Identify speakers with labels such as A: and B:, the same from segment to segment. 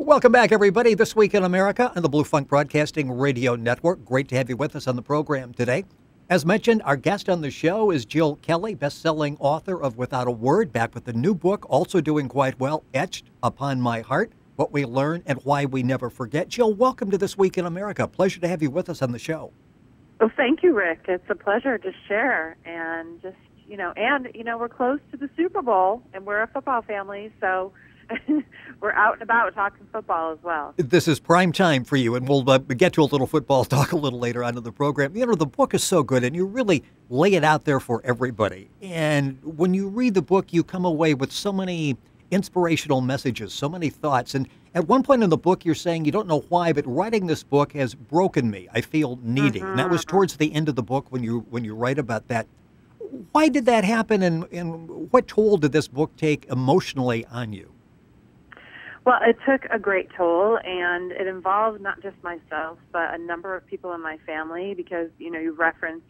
A: Welcome back, everybody. This Week in America on the Blue Funk Broadcasting Radio Network. Great to have you with us on the program today. As mentioned, our guest on the show is Jill Kelly, best-selling author of Without a Word, back with a new book, also doing quite well, Etched Upon My Heart, What We Learn and Why We Never Forget. Jill, welcome to This Week in America. Pleasure to have you with us on the show.
B: Well, thank you, Rick. It's a pleasure to share and just, we're close to the Super Bowl, and we're a football family, so we're out and about talking football as well.
A: This is prime time for you, and we'll get to a little football talk a little later on in the program. You know, the book is so good, and you really lay it out there for everybody. And when you read the book, you come away with so many inspirational messages, so many thoughts. And at one point in the book, you're saying you don't know why, but writing this book has broken me. I feel needy. And that was towards the end of the book when you write about that. Why did that happen, and what toll did this book take emotionally on you?
B: Well, it took a great toll, and it involved not just myself, but a number of people in my family, because, you referenced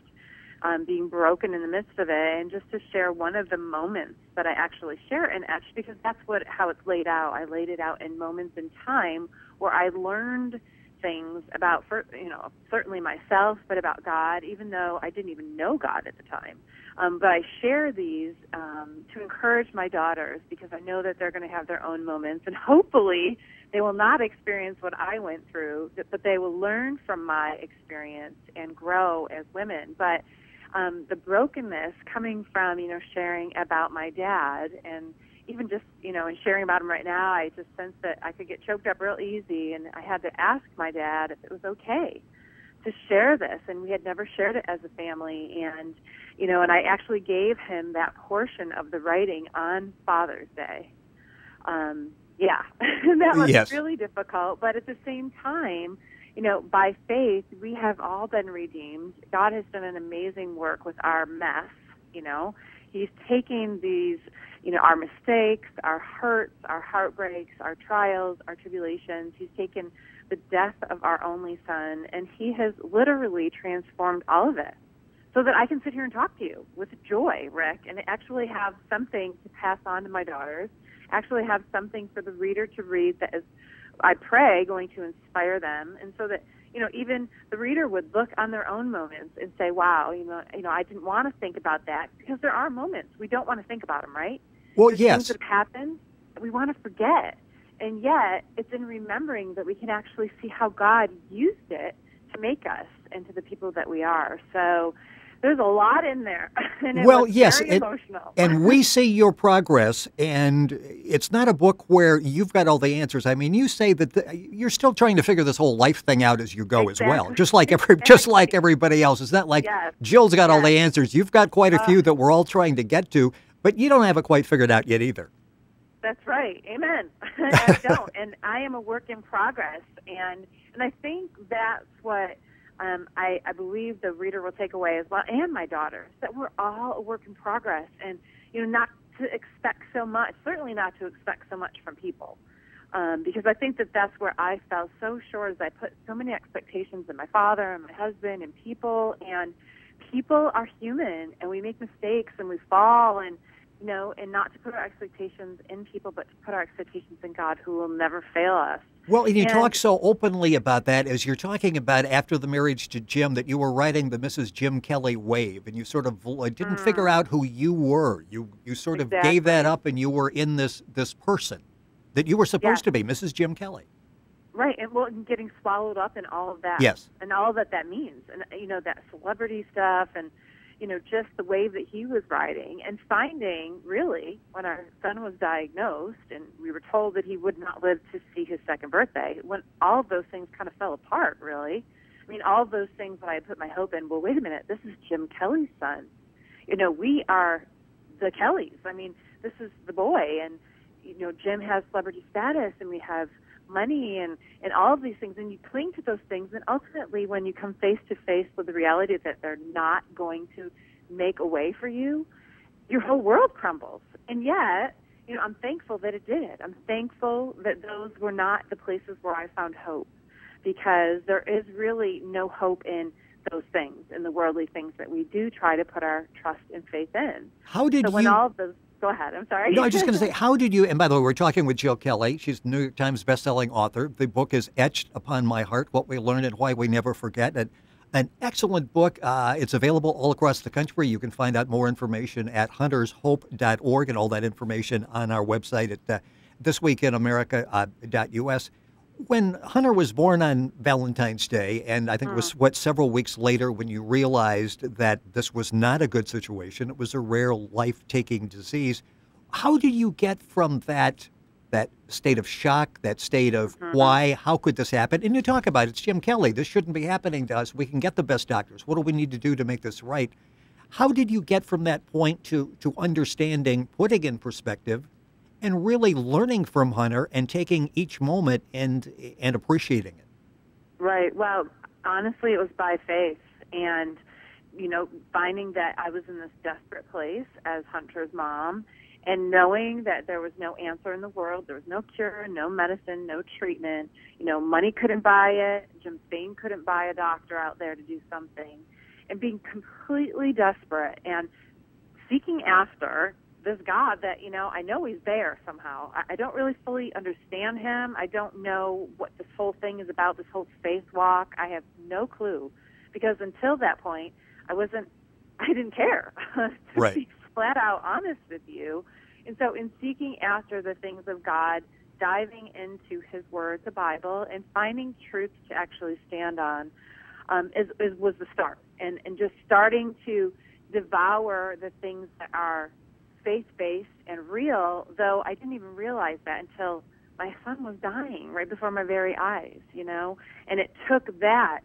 B: being broken in the midst of it, and just to share one of the moments that I actually share in Etched, because that's how it's laid out. I laid it out in moments in time where I learned things about, certainly myself, but about God, even though I didn't even know God at the time. But I share these to encourage my daughters, because I know that they're going to have their own moments, and hopefully they will not experience what I went through, but they will learn from my experience and grow as women. But the brokenness coming from, sharing about my dad, and even just, and sharing about him right now, I just sense that I could get choked up real easy, and I had to ask my dad if it was okay to share this, and we had never shared it as a family, and I actually gave him that portion of the writing on Father's Day. That was really difficult, but at the same time, by faith, we have all been redeemed. God has done an amazing work with our mess, He's taking these, our mistakes, our hurts, our heartbreaks, our trials, our tribulations. He's taken the death of our only son, and He has literally transformed all of it so that I can sit here and talk to you with joy, Rick, and actually have something to pass on to my daughters, actually have something for the reader to read that is, I pray, going to inspire them, and so that, even the reader would look on their own moments and say, wow, I didn't want to think about that, because there are moments we don't want to think about them, right?
A: Well,
B: There's
A: yes.
B: things that have happened that we want to forget, and yet it's in remembering that we can actually see how God used it to make us into the people that we are. So there's a lot in there, and it was very emotional.
A: And we see your progress, and it's not a book where you've got all the answers. I mean, you say that you're still trying to figure this whole life thing out as you go as well, just like everybody else. It's not like Jill's got all the answers. You've got quite a few that we're all trying to get to, but you don't have it quite figured out yet either.
B: That's right. Amen. I don't, and I am a work in progress, and I think that's what I believe the reader will take away as well, and my daughters, that we're all a work in progress, and not to expect so much, certainly not to expect so much from people, because I think that that's where I fell so short, as I put so many expectations in my father and my husband and people are human, and we make mistakes and we fall, and and not to put our expectations in people, but to put our expectations in God, who will never fail us.
A: Well, and you talk so openly about that, as you're talking about after the marriage to Jim, that you were writing the Mrs. Jim Kelly wave, and you sort of didn't figure out who you were. You sort of gave that up, and you were in this person that you were supposed to be, Mrs. Jim Kelly.
B: Right, and getting swallowed up in all of that.
A: Yes.
B: And all that means, and that celebrity stuff, and just the wave that he was riding, and finding, really, when our son was diagnosed and we were told that he would not live to see his second birthday, when all of those things kind of fell apart, really. I mean, all of those things that I put my hope in, well, wait a minute, this is Jim Kelly's son. We are the Kellys. I mean, this is the boy, and, Jim has celebrity status, and we have money and all of these things, and you cling to those things, and ultimately when you come face to face with the reality that they're not going to make a way for you, your whole world crumbles. And yet, I'm thankful that it did. I'm thankful that those were not the places where I found hope, because there is really no hope in those things, in the worldly things that we do try to put our trust and faith in.
A: How did
B: when all of those Go ahead. I'm sorry.
A: No, I was just going to say, how did you, and by the way, we're talking with Jill Kelly. She's the New York Times bestselling author. The book is Etched Upon My Heart, What We Learn and Why We Never Forget. An excellent book. It's available all across the country. You can find out more information at huntershope.org and all that information on our website at thisweekinamerica.us. When Hunter was born on Valentine's Day, and I think it was, several weeks later when you realized that this was not a good situation, it was a rare life-taking disease, how did you get from that state of shock, that state of why, how could this happen? And you talk about it's Jim Kelly. This shouldn't be happening to us. We can get the best doctors. What do we need to do to make this right? How did you get from that point to understanding, putting in perspective, and really learning from Hunter and taking each moment and appreciating it?
B: Right. Well, honestly, it was by faith. And, finding that I was in this desperate place as Hunter's mom and knowing that there was no answer in the world, there was no cure, no medicine, no treatment. Money couldn't buy it. Jim Spain couldn't buy a doctor out there to do something. And being completely desperate and seeking after this God that, I know he's there somehow. I don't really fully understand him. I don't know what this whole thing is about, this whole spacewalk. I have no clue because until that point, I didn't care to
A: Right.
B: be flat out honest with you. And so in seeking after the things of God, diving into his word, the Bible, and finding truths to actually stand on was the start. And just starting to devour the things that are faith-based and real, though I didn't even realize that until my son was dying right before my very eyes, And it took that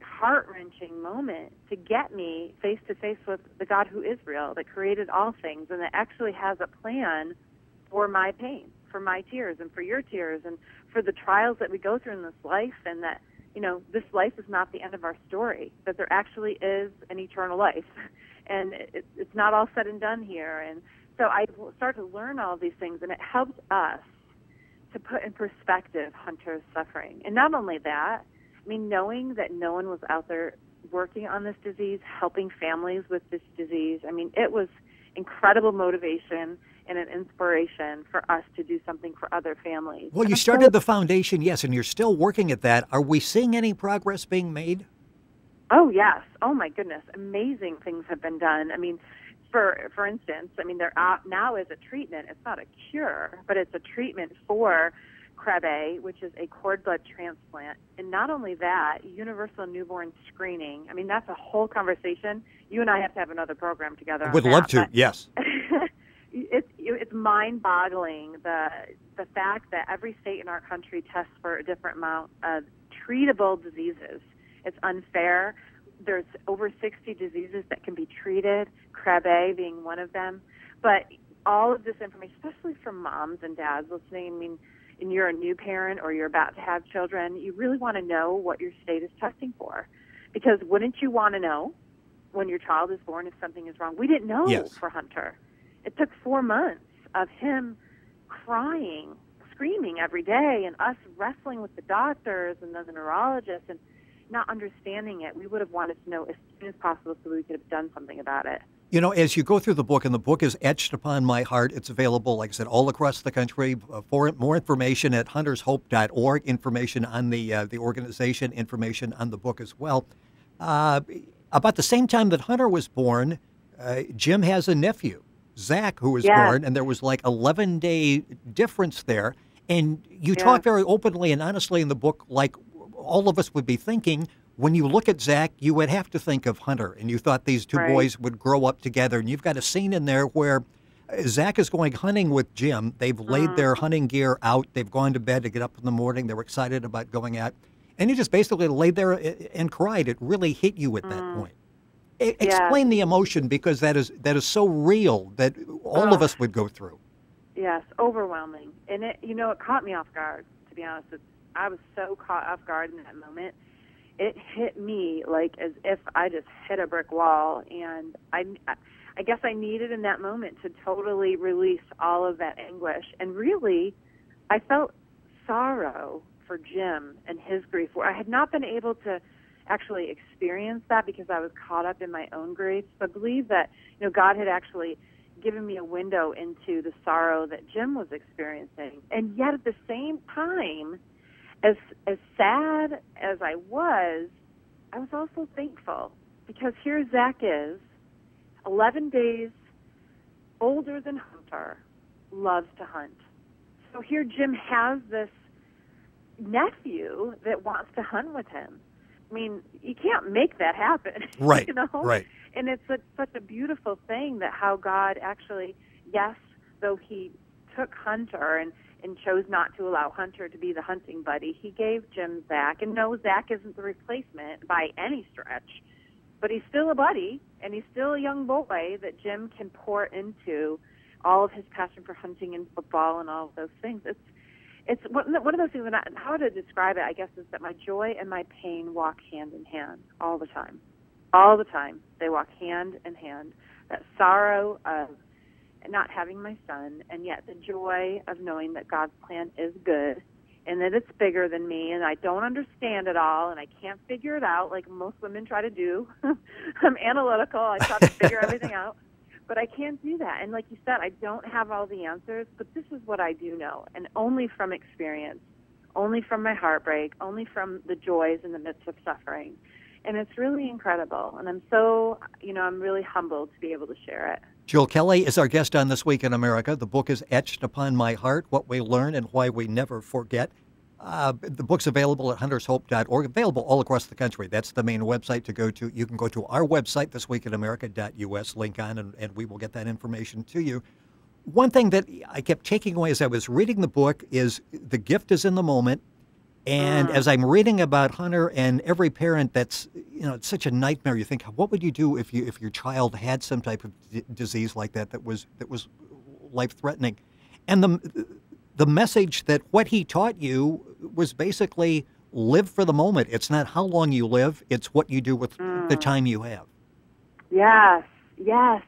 B: heart-wrenching moment to get me face-to-face with the God who is real, that created all things, and that actually has a plan for my pain, for my tears, and for your tears, and for the trials that we go through in this life, and that, this life is not the end of our story, that there actually is an eternal life. And it's not all said and done here. And so I started to learn all these things, and it helped us to put in perspective Hunter's suffering. And not only that, knowing that no one was out there working on this disease, helping families with this disease, it was incredible motivation and an inspiration for us to do something for other families.
A: Well, you started the foundation, yes, and you're still working at that. Are we seeing any progress being made?
B: Oh, yes. Oh, my goodness. Amazing things have been done. For instance, there now is a treatment. It's not a cure, but it's a treatment for Krabbe, which is a cord blood transplant. And not only that, universal newborn screening. That's a whole conversation. You and I have to have another program together.
A: Would love to, yes.
B: It's mind-boggling, the fact that every state in our country tests for a different amount of treatable diseases. It's unfair. There's over 60 diseases that can be treated, Krabbe being one of them. But all of this information, especially for moms and dads listening, and you're a new parent or you're about to have children, you really want to know what your state is testing for. Because wouldn't you want to know when your child is born if something is wrong? We didn't know for Hunter. It took 4 months of him crying, screaming every day, and us wrestling with the doctors and the neurologists and not understanding it. We would have wanted to know as soon as possible so we could have done something about it.
A: As you go through the book, and the book is Etched Upon My Heart, it's available, like I said, all across the country. For more information at huntershope.org, information on the organization, information on the book as well. About the same time that Hunter was born, Jim has a nephew, Zach, who was born, and there was like 11-day difference there. And you talk very openly and honestly in the book, like all of us would be thinking, when you look at Zach, you would have to think of Hunter, and you thought these two boys would grow up together. And you've got a scene in there where Zach is going hunting with Jim. They've laid their hunting gear out. They've gone to bed to get up in the morning. They were excited about going out. And he just basically laid there and cried. It really hit you at that point. Explain the emotion, because that is so real that all of us would go through.
B: Yes, overwhelming. And it caught me off guard, to be honest. I was so caught off guard in that moment. It hit me like as if I just hit a brick wall, and I guess I needed in that moment to totally release all of that anguish. And really, I felt sorrow for Jim and his grief, where I had not been able to actually experience that because I was caught up in my own grief. But I believe that God had actually given me a window into the sorrow that Jim was experiencing. And yet at the same time, as sad as I was also thankful, because here Zach is, 11 days older than Hunter, loves to hunt. So here Jim has this nephew that wants to hunt with him. I mean, you can't make that happen.
A: Right,
B: you know?
A: right.
B: And it's such a beautiful thing that how God actually, yes, though he took Hunter and chose not to allow Hunter to be the hunting buddy, he gave Jim Zach. And no, Zach isn't the replacement by any stretch, but he's still a buddy, and he's still a young boy that Jim can pour into all of his passion for hunting and football and all of those things. It's one of those things, that how to describe it, I guess, is that my joy and my pain walk hand in hand all the time. All the time. They walk hand in hand. That sorrow of not having my son, and yet the joy of knowing that God's plan is good and that it's bigger than me, and I don't understand it all, and I can't figure it out like most women try to do. I'm analytical. I try to figure everything out, but I can't do that. And like you said, I don't have all the answers, but this is what I do know, and only from experience, only from my heartbreak, only from the joys in the midst of suffering. And it's really incredible, and I'm so, I'm really humbled to be able to share it.
A: Jill Kelly is our guest on This Week in America. The book is Etched Upon My Heart, What We Learn and Why We Never Forget. The book's available at huntershope.org, available all across the country. That's the main website to go to. You can go to our website, thisweekinamerica.us, link on, and we will get that information to you. One thing that I kept taking away as I was reading the book is the gift is in the moment. And as I'm reading about Hunter and every parent, that's, it's such a nightmare. You think, what would you do if your child had some type of disease like that was life-threatening? And the message that what he taught you was basically live for the moment. It's not how long you live, it's what you do with the time you have.
B: Yes,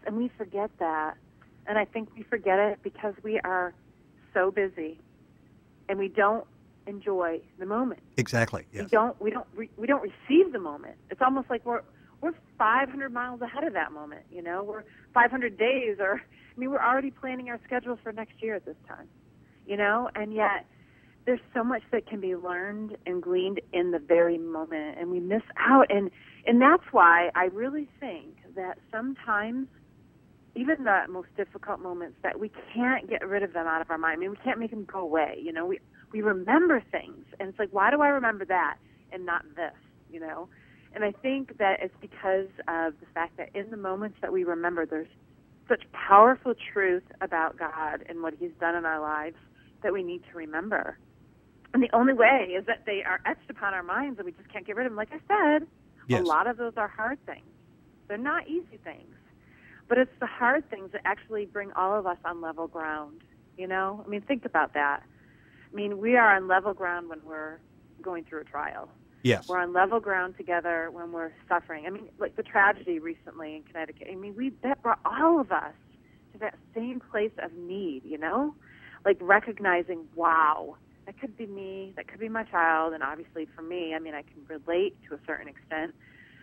B: and we forget that. And I think we forget it because we are so busy and we don't enjoy the moment.
A: Exactly. Yes.
B: We don't receive the moment. It's almost like we're 500 miles ahead of that moment. We're 500 days, we're already planning our schedule for next year at this time. And yet there's so much that can be learned and gleaned in the very moment, and we miss out. And that's why I really think that sometimes even the most difficult moments, that we can't get rid of them out of our mind. We can't make them go away. We remember things, and it's like, why do I remember that and not this, And I think that it's because of the fact that in the moments that we remember, there's such powerful truth about God and what he's done in our lives that we need to remember. And the only way is that they are etched upon our minds and we just can't get rid of them. Like I said,
A: yes.
B: A lot of those are hard things. They're not easy things. But it's the hard things that actually bring all of us on level ground, Think about that. We are on level ground when we're going through a trial.
A: Yes.
B: We're on level ground together when we're suffering. Like the tragedy recently in Connecticut. That brought all of us to that same place of need, Like recognizing, wow, that could be me, that could be my child. And obviously for me, I can relate to a certain extent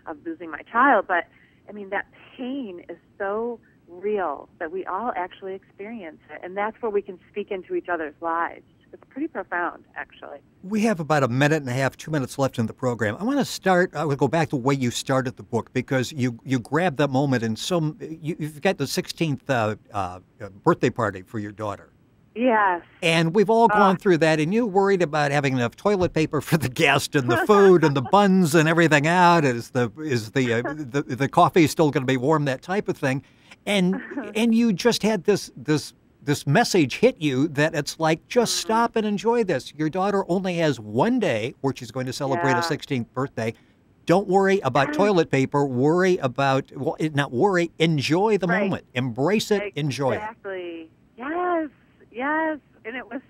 B: of losing my child. But, that pain is so real that we all actually experience it. And that's where we can speak into each other's lives. It's pretty profound, actually.
A: We have about a minute and a half, 2 minutes left in the program. I want to go back to the way you started the book, because you grabbed that moment, and you've got the 16th birthday party for your daughter.
B: Yes.
A: And we've all gone through that, and you're worried about having enough toilet paper for the guest and the food and the buns and everything out. Is the coffee still going to be warm? That type of thing. And you just had this message hit you that it's like, just stop and enjoy this. Your daughter only has one day where she's going to celebrate a 16th birthday. Don't worry about toilet paper. Worry about, not worry, enjoy the moment. Embrace it, enjoy it.
B: Exactly. Yes. And it was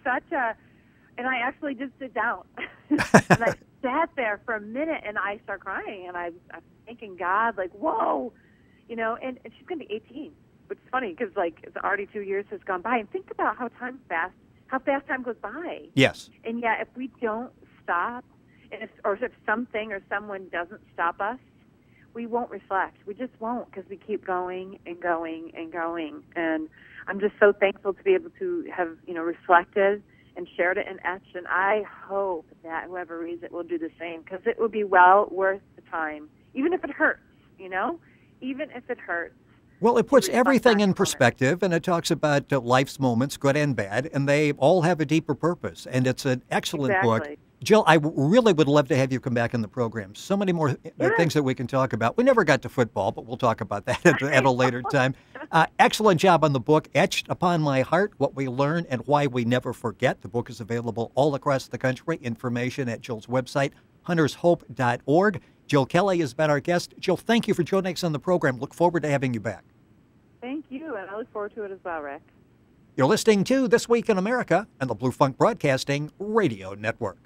B: and I actually just sit down. And I sat there for a minute and I start crying, and I'm thanking God, like, whoa, and she's going to be 18. Which is funny because, it's already 2 years has gone by. And think about how fast time goes by.
A: Yes.
B: And yet, if we don't stop, and if something or someone doesn't stop us, we won't reflect. We just won't, because we keep going and going and going. And I'm just so thankful to be able to have, reflected and shared it and etched. And I hope that whoever reads it will do the same, because it will be well worth the time, even if it hurts, even if it hurts.
A: Well, it puts everything in perspective, and it talks about life's moments, good and bad, and they all have a deeper purpose. And it's an excellent book. Jill, I really would love to have you come back in the program. So many more things that we can talk about. We never got to football, but we'll talk about that at a later time. Excellent job on the book, Etched Upon My Heart, What We Learn and Why We Never Forget. The book is available all across the country. Information at Jill's website, huntershope.org. Jill Kelly has been our guest. Jill, thank you for joining us on the program. Look forward to having you back.
B: Thank you, and I look forward to it as well, Rick.
A: You're listening to This Week in America and the Blue Funk Broadcasting Radio Network.